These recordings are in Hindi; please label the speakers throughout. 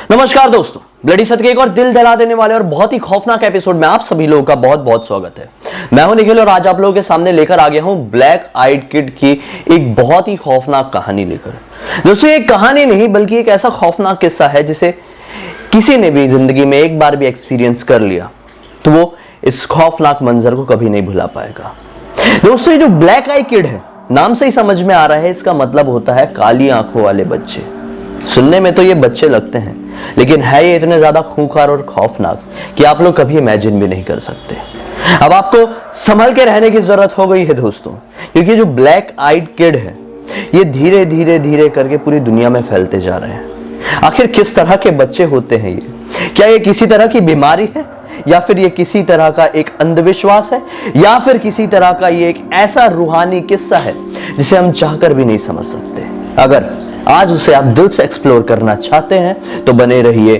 Speaker 1: नमस्कार दोस्तों, ब्लडी सत्य के एक और दिल दहला देने वाले और बहुत ही खौफनाक एपिसोड में आप सभी लोगों का बहुत बहुत स्वागत है। मैं हूं निखिल और आज आप लोगों के सामने लेकर आ गया हूं ब्लैक आइड किड की एक बहुत ही खौफनाक कहानी लेकर। दोस्तों, ये कहानी नहीं बल्कि एक ऐसा खौफनाक किस्सा है जिसे किसी ने भी जिंदगी में एक बार भी एक्सपीरियंस कर लिया तो वो इस खौफनाक मंजर को कभी नहीं भुला पाएगा। दोस्तों, ये जो ब्लैक आई किड है, नाम से ही समझ में आ रहा है, इसका मतलब होता है काली आंखों वाले बच्चे। सुनने में तो ये बच्चे लगते हैं, लेकिन है ये इतने ज्यादा खूंखार और खौफनाक कि आप लोग कभी इमेजिन भी नहीं कर सकते। अब आपको संभल के रहने की जरूरत हो गई है दोस्तों, क्योंकि जो ब्लैक आइड किड है ये धीरे धीरे धीरे करके पूरी दुनिया में फैलते जा रहे हैं। आखिर किस तरह के बच्चे होते हैं ये? क्या ये किसी तरह की बीमारी है, या फिर ये किसी तरह का एक अंधविश्वास है, या फिर किसी तरह का ये एक ऐसा रूहानी किस्सा है जिसे हम चाहकर भी नहीं समझ सकते? अगर आज उसे आप दिल से एक्सप्लोर करना चाहते हैं तो बने रहिए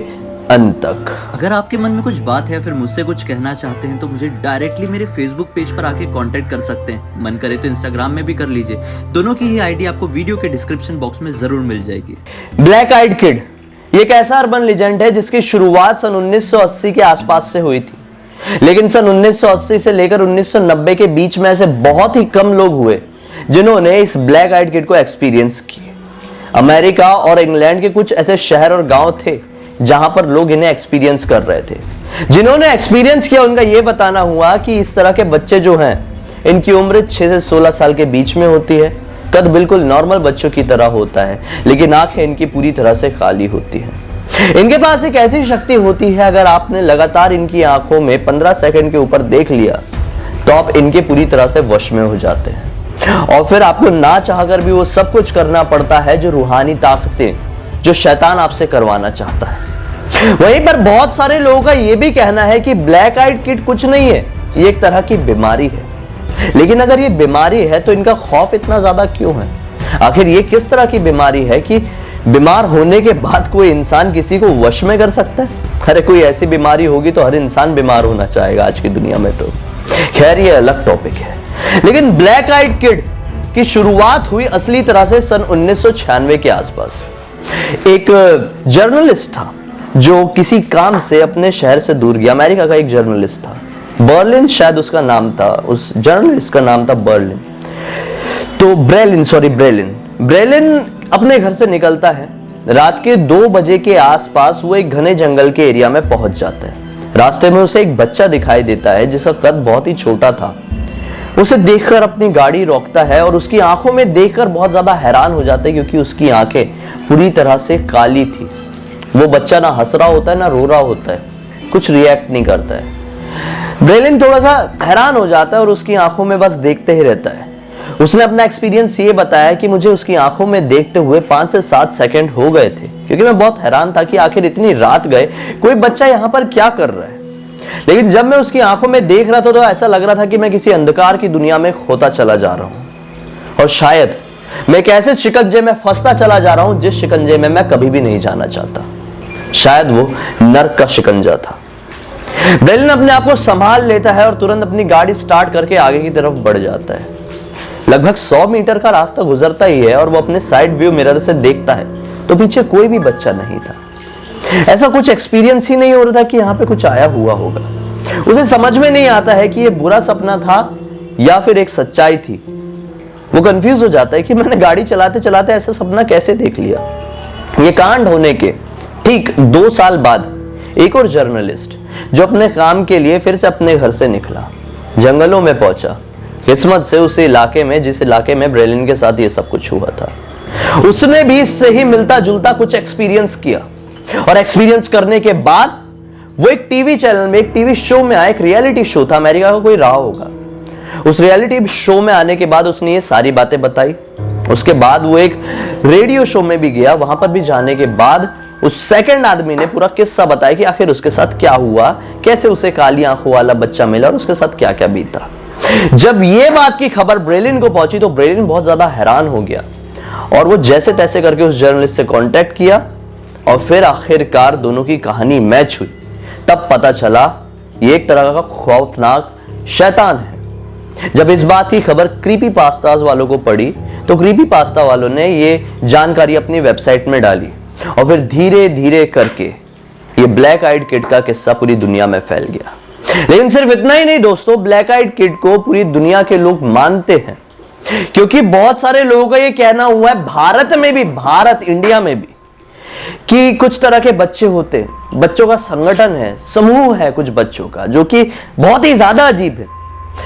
Speaker 1: अंत तक।
Speaker 2: अगर आपके मन में कुछ बात है या फिर मुझसे कुछ कहना चाहते हैं तो मुझे डायरेक्टली मेरे फेसबुक पेज पर आके कांटेक्ट कर सकते हैं। मन करे तो इंस्टाग्राम में भी कर लीजिए। दोनों की ही आईडी आपको वीडियो के डिस्क्रिप्शन बॉक्स में जरूर मिल जाएगी।
Speaker 1: ब्लैक आइड किड ये एक ऐसा अर्बन लेजेंड है जिसकी शुरुआत सन 1980 के आसपास से हुई थी, लेकिन सन 1980 से लेकर 1990 के बीच में ऐसे बहुत ही कम लोग हुए जिन्होंने इस ब्लैक आइड किड को एक्सपीरियंस किया। अमेरिका और इंग्लैंड के कुछ ऐसे शहर और गांव थे जहां पर लोग इन्हें एक्सपीरियंस कर रहे थे। जिन्होंने एक्सपीरियंस किया उनका यह बताना हुआ कि इस तरह के बच्चे जो हैं, इनकी उम्र 6 से 16 साल के बीच में होती है। कद बिल्कुल नॉर्मल बच्चों की तरह होता है, लेकिन आंखें इनकी पूरी तरह से खाली होती हैं। इनके पास एक ऐसी शक्ति होती है, अगर आपने लगातार इनकी आंखों में 15 सेकंड के ऊपर देख लिया तो आप इनके पूरी तरह से वश में हो जाते हैं, और फिर आपको ना चाहकर भी वो सब कुछ करना पड़ता है जो रूहानी ताकतें, जो शैतान आपसे करवाना चाहता है। वहीं पर बहुत सारे लोगों का यह भी कहना है कि ब्लैक आइड किड कुछ नहीं है, ये एक तरह की बीमारी है। लेकिन अगर ये बीमारी है तो इनका खौफ इतना ज्यादा क्यों है? आखिर ये किस तरह की बीमारी है कि बीमार होने के बाद कोई इंसान किसी को वश में कर सकता है? अरे कोई ऐसी बीमारी होगी तो हर इंसान बीमार होना चाहेगा आज की दुनिया में। तो खैर ये अलग टॉपिक है। लेकिन ब्लैक आइड किड की शुरुआत हुई असली तरह से सन 1996 के आसपास। एक जर्नलिस्ट था जो किसी काम से अपने शहर से दूर गया। अमेरिका का एक जर्नलिस्ट था, बर्लिन शायद उसका नाम था, उस जर्नलिस्ट का नाम था बर्लिन। तो ब्रेलिन अपने घर से निकलता है। रात के 2 बजे के आसपास वो एक घने जंगल के एरिया में पहुंच जाता है। रास्ते में उसे एक बच्चा दिखाई देता है जिसका कद बहुत ही छोटा था। उसे देखकर अपनी गाड़ी रोकता है और उसकी आंखों में देखकर बहुत ज्यादा हैरान हो जाता है, क्योंकि उसकी आंखें पूरी तरह से काली थी। वो बच्चा ना हंस रहा होता है ना रो रहा होता है, कुछ रिएक्ट नहीं करता है। ब्रेलिन थोड़ा सा हैरान हो जाता है और उसकी आंखों में बस देखते ही रहता है। उसने अपना एक्सपीरियंस ये बताया कि मुझे उसकी आंखों में देखते हुए 5 से 7 सेकंड हो गए थे, क्योंकि मैं बहुत हैरान था कि आखिर इतनी रात गए कोई बच्चा यहाँ पर क्या कर रहा है। लेकिन जब मैं उसकी आंखों में देख रहा था तो ऐसा लग रहा था कि मैं किसी अंधकार की दुनिया में खोता चला जा रहा हूं, और शायद मैं एक ऐसे शिकंजे में फंसता चला जा रहा हूं जिस शिकंजे में मैं कभी भी नहीं जाना चाहता। शायद वो नर्क का शिकंजा था। ब्रेलिन अपने आप को संभाल लेता है और तुरंत अपनी गाड़ी स्टार्ट करके आगे की तरफ बढ़ जाता है। लगभग 100 मीटर का रास्ता गुजरता ही है और वो अपने साइड व्यू मिरर से देखता है तो पीछे कोई भी बच्चा नहीं था। ऐसा कुछ एक्सपीरियंस ही नहीं हो रहा था कि यहाँ पे कुछ आया हुआ होगा। उसे समझ में नहीं आता है कि ये बुरा सपना था या फिर एक सच्चाई थी। वो कंफ्यूज हो जाता है कि मैंने गाड़ी चलाते चलाते ऐसा सपना कैसे देख लिया। ये कांड होने के ठीक 2 साल बाद एक और जर्नलिस्ट जो अपने काम के लिए फिर से अपने घर से निकला, जंगलों में पहुंचा। किस्मत से उस इलाके में, जिस इलाके में ब्रेलिन के साथ ये सब कुछ हुआ था, उसने भी इससे ही मिलता जुलता कुछ एक्सपीरियंस किया। और एक्सपीरियंस करने के बाद वो एक टीवी चैनल में, एक टीवी शो में आया। एक रियलिटी शो था, अमेरिका का कोई रहा होगा। उस रियलिटी शो में आने के बाद उसने ये सारी बातें बताई। उसके बाद वो एक रेडियो शो में भी गया। वहां पर भी जाने के बाद उस सेकंड आदमी ने पूरा किस्सा बताया कि आखिर उसके साथ क्या हुआ, कैसे उसे काली आंखों वाला बच्चा मिला और उसके साथ क्या क्या बीता। जब ये बात की खबर ब्रेलिन को पहुंची तो ब्रेलिन बहुत ज्यादा हैरान हो गया और वो जैसे तैसे करके उस जर्नलिस्ट से कांटेक्ट किया और फिर आखिरकार दोनों की कहानी मैच हुई। तब पता चला ये एक तरह का खौफनाक शैतान है। जब इस बात की खबर क्रीपी पास्ताज वालों को पड़ी तो क्रीपी पास्ता वालों ने ये जानकारी अपनी वेबसाइट में डाली और फिर धीरे धीरे करके ये ब्लैक आइड किड का किस्सा पूरी दुनिया में फैल गया। लेकिन सिर्फ इतना ही नहीं दोस्तों, ब्लैक आइड किड को पूरी दुनिया के लोग मानते हैं, क्योंकि बहुत सारे लोगों का ये कहना हुआ है, भारत में भी, भारत इंडिया में भी, कि कुछ तरह के बच्चे होते हैं, बच्चों का संगठन है, समूह है कुछ बच्चों का, जो कि बहुत ही ज्यादा अजीब है।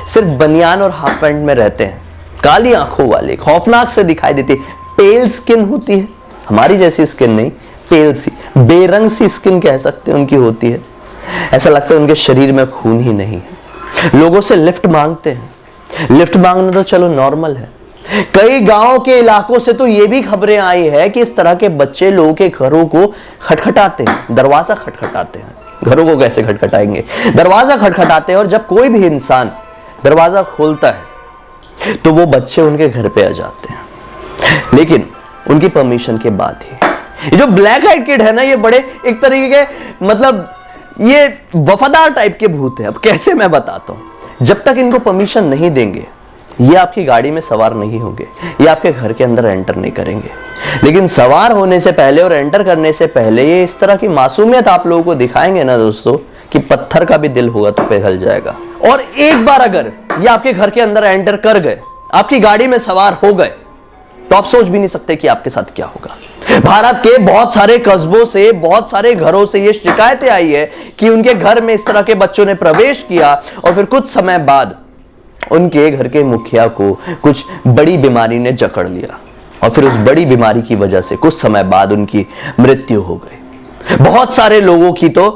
Speaker 1: सिर्फ बनियान और हाफ पैंट में रहते हैं, काली आंखों वाले, खौफनाक से दिखाई देती, पेल स्किन होती है, हमारी जैसी स्किन नहीं, पेल सी, बेरंग सी स्किन कह सकते हैं उनकी होती है। ऐसा लगता है उनके शरीर में खून ही नहीं है। लोगों से लिफ्ट मांगते हैं। लिफ्ट मांगना तो चलो नॉर्मल है। कई गांव के इलाकों से तो ये भी खबरें आई है कि इस तरह के बच्चे लोगों के घरों को खटखटाते हैं, दरवाजा खटखटाते हैं। घरों को कैसे खटखटाएंगे? दरवाजा खटखटाते हैं, और जब कोई भी इंसान दरवाजा खोलता है तो वो बच्चे उनके घर पे आ जाते हैं, लेकिन उनकी परमिशन के बाद ही। ये जो ब्लैक आइड किड है ना, ये बड़े एक तरीके के, मतलब ये वफादार टाइप के भूत है। अब कैसे मैं बताता हूं। जब तक इनको परमिशन नहीं देंगे, ये आपकी गाड़ी में सवार नहीं होंगे, ये आपके घर के अंदर एंटर नहीं करेंगे। लेकिन सवार होने से पहले और एंटर करने से पहले ये इस तरह की मासूमियत आप लोगों को दिखाएंगे ना दोस्तों, कि पत्थर का भी दिल होगा तो पिघल जाएगा। और एक बार अगर ये आपके घर के अंदर एंटर कर गए, आपकी गाड़ी में सवार हो गए, तो आप सोच भी नहीं सकते कि आपके साथ क्या होगा। भारत के बहुत सारे कस्बों से, बहुत सारे घरों से ये शिकायतें आई है कि उनके घर में इस तरह के बच्चों ने प्रवेश किया, और फिर कुछ समय बाद उनके घर के मुखिया को कुछ बड़ी बीमारी ने जकड़ लिया, और फिर उस बड़ी बीमारी की वजह से कुछ समय बाद उनकी मृत्यु हो गई। बहुत सारे लोगों की तो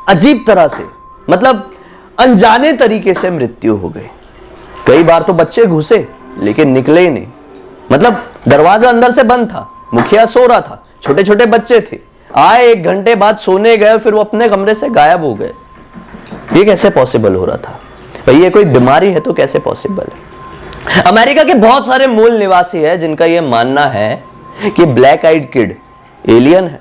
Speaker 1: अजीब तरह से, मतलब अनजाने तरीके से मृत्यु हो गई। कई बार तो बच्चे घुसे लेकिन निकले ही नहीं, मतलब दरवाजा अंदर से बंद था, मुखिया सो रहा था, छोटे छोटे बच्चे थे, आए 1 घंटे बाद सोने गए, फिर वो अपने कमरे से गायब हो गए। ये कैसे पॉसिबल हो रहा था भाई? ये कोई बीमारी है तो कैसे पॉसिबल है? अमेरिका के बहुत सारे मूल निवासी हैं जिनका यह मानना है कि ब्लैक आइड किड एलियन है।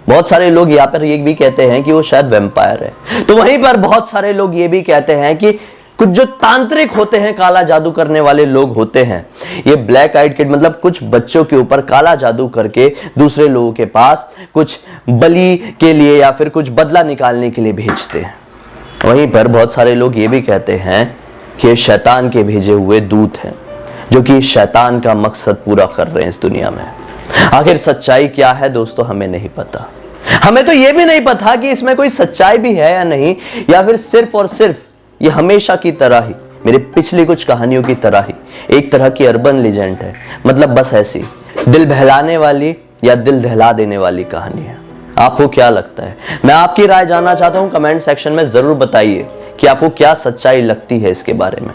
Speaker 1: बहुत सारे लोग यहाँ पर ये भी कहते हैं कि वो शायद वैम्पायर है। तो वहीं पर बहुत सारे लोग ये भी कहते हैं कि कुछ जो तांत्रिक होते हैं, काला जादू करने वाले लोग होते हैं, ये ब्लैक आइड किड मतलब कुछ बच्चों के ऊपर काला जादू करके दूसरे लोगों के पास कुछ बलि के लिए या फिर कुछ बदला निकालने के लिए भेजते हैं। वहीं पर बहुत सारे लोग ये भी कहते हैं कि ये शैतान के भेजे हुए दूत हैं, जो कि शैतान का मकसद पूरा कर रहे हैं इस दुनिया में। आखिर सच्चाई क्या है दोस्तों, हमें नहीं पता। हमें तो ये भी नहीं पता कि इसमें कोई सच्चाई भी है या नहीं, या फिर सिर्फ और सिर्फ ये हमेशा की तरह ही, मेरे पिछली कुछ कहानियों की तरह ही एक तरह की अर्बन लेजेंड है। मतलब बस ऐसी दिल बहलाने वाली या दिल दहला देने वाली कहानी है। आपको क्या लगता है? मैं आपकी राय जानना चाहता हूं, कमेंट सेक्शन में जरूर बताइए कि आपको क्या सच्चाई लगती है इसके बारे में।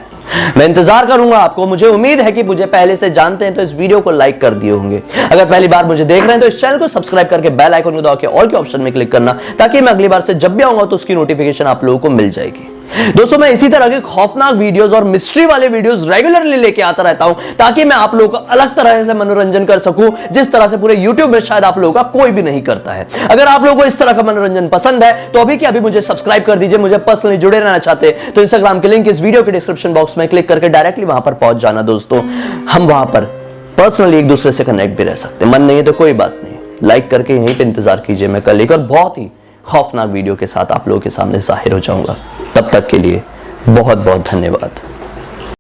Speaker 1: मैं इंतजार करूंगा आपको। मुझे उम्मीद है कि मुझे पहले से जानते हैं तो इस वीडियो को लाइक कर दिए होंगे। अगर पहली बार मुझे देख रहे हैं तो इस चैनल को सब्सक्राइब करके बेल आइकन को दबा के ऑल के ऑप्शन में क्लिक करना, ताकि मैं अगली बार से जब भी आऊंगा तो उसकी नोटिफिकेशन आप लोगों को मिल जाएगी। दोस्तों, मैं इसी तरह के खौफनाक वीडियोस और मिस्ट्री वाले वीडियोस रेगुलरली लेके आता रहता हूं, ताकि मैं आप लोगों का अलग तरह से मनोरंजन कर सकूं, जिस तरह से पूरे YouTube में शायद आप लोगों का कोई भी नहीं करता है। अगर आप लोगों को इस तरह का मनोरंजन पसंद है तो अभी के अभी मुझे सब्सक्राइब कर दीजिए। मुझे पर्सनली जुड़े रहना चाहते हैं तो इंस्टाग्राम के लिंक इस वीडियो के डिस्क्रिप्शन बॉक्स में क्लिक करके डायरेक्टली वहां पर पहुंच जाना। दोस्तों, हम वहां पर पर्सनली एक दूसरे से कनेक्ट भी रह सकते हैं। मन नहीं है तो कोई बात नहीं, लाइक करके यहीं पे इंतजार कीजिए। मैं कल एक और बहुत ही खौफनाक वीडियो के साथ आप लोगों के सामने जाहिर हो जाऊंगा। तब तक के लिए बहुत बहुत धन्यवाद।